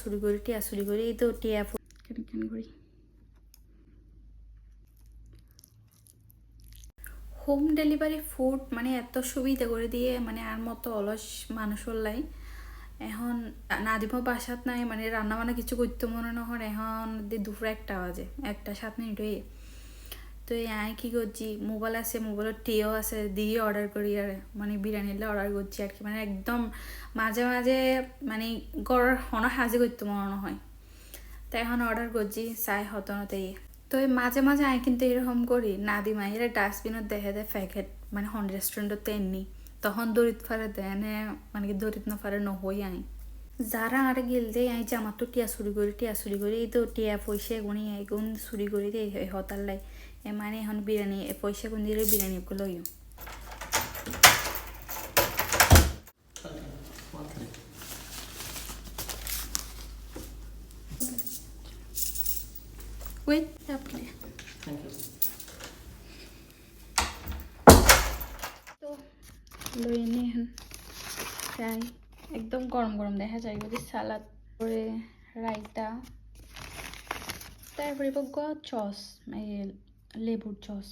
চুরি করি টিয়া চুরি করি এই তো টিয়া কেন কেন করি হোম ডেলিভারি ফুড মানে এত সুবিধা করে দিয়ে মানে আর মতো অলস মানুষের লাই এখন নাদিমও বাসাত নাই মানে রান্না বান্না কিছু করতে মনে না হয় এখন দুপুর 1টা বাজে 1টা 7 মিনিট হয়ে তো আই কি করছি মোবাইল আছে মোবাইলের টিও আছে দিয়ে অর্ডার করি আর মানে বিরিয়ানিলে অর্ডার করছি আর কি মানে একদম মাঝে মাঝে মানে গড় হনা হাজি করতে মনে হয় তো এখন অর্ডার করছি চাই হতো না তাই তো মাঝে মাঝে আই কিন্তু এরকম করি নাদিমা এরা ডাস্টবিনত দেখে দেয় প্যাকেট মানে হন রেস্টুরেন্টত তেননি তখন দরিদ ফারে দেয় মানে কি দরিদ না ফারে নহই আই যারা আর গেল দে আই যে আমার তো টিয়া চুরি করি এই তো টিয়া পয়সা গুনি এগুন চুরি করি দে হতার লাই মানে এখন বিরিয়ানি পয়সা গুন দিয়ে বিরিয়ানি লইও Wait, আপনি তো লই নে এখন ফ্রাই একদম গরম গরম দেখা যায় যদি সালাদ করে রায়তা তারপরে চস লেবুর চস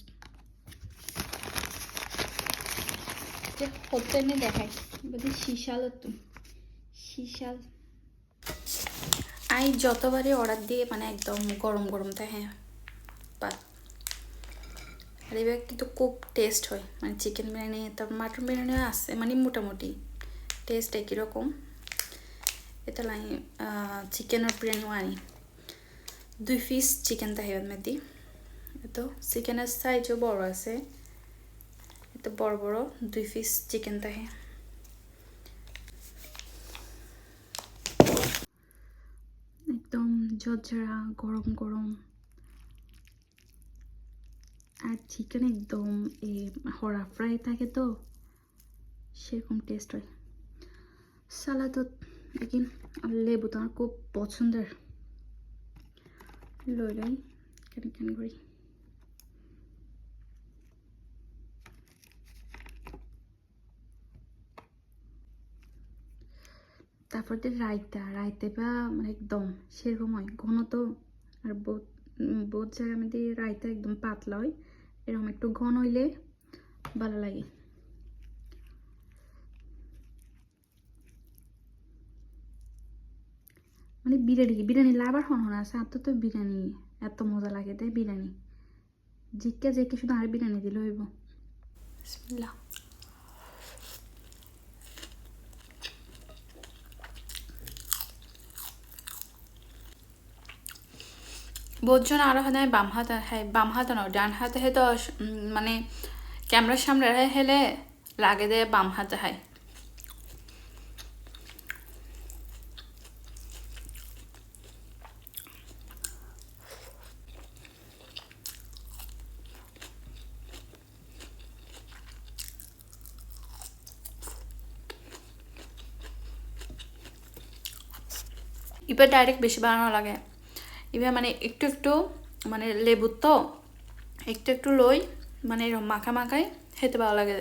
হতে নে দেখাই বুঝি শিশাল তো শিশাল আই যতবারই অর্ডার দিয়ে মানে একদম গরম গরম থাকে পাত আর এবার কিন্তু খুব টেস্ট হয় মানে চিকেন বিরিয়ানি তারপর মাটন বিরিয়ানিও আছে মানে মোটামুটি টেস্ট একই রকম এটা লাই চিকেনের বিরিয়ানিও আনি 2 পিস চিকেন থাকে মেদি তো চিকেনের সাইজও বড় আছে এটা বড় বড় 2 পিস চিকেন থাকে একদম ঝরঝরা গরম গরম আর চিকেন একদম হরা ফ্রাই থাকে তো সেরকম টেস্ট হয় সালাদত দেখি লেবু তো আমার খুব পছন্দের লই লাই কেন কেন করি তারপর দিয়ে রায়তা বা মানে একদম সেরকম হয় ঘন তো আর বহুত জায়গার মধ্যে রায়তা একদম পাতলা হয় এরকম একটু ঘন হইলে ভালো লাগে মানে বিরিয়ানি লাভার হন আছে আর তো বিরিয়ানি এত মজা লাগে তাই বিরিয়ানি জিজ্ঞা শুধু আর বিরিয়ানি দিলে হইব বিসমিল্লাহ বহুতজন আরো হয় বাম হাত হ্যাঁ বাম হাত নয় ডান হাতে তো মানে ক্যামেরার সামনে হেলে লাগে দেয় বাম হাতে হয় এবার ডাইরেক্ট বেশি বানানো লাগে এবার মানে একটু একটু মানে লেবু তো একটু একটু লই মানে এরকম মাখা মাখাই খেতে ভালো লাগে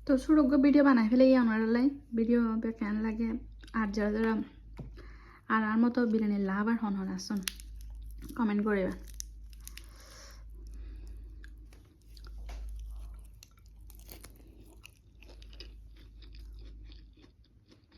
তো সুরগ্য ভিডিও বানাই ফেলে আমার ভিডিও কেন লাগে আর যারা যারা আর মতো বিরিয়ানির লাভ আর হন আসুন কমেন্ট করে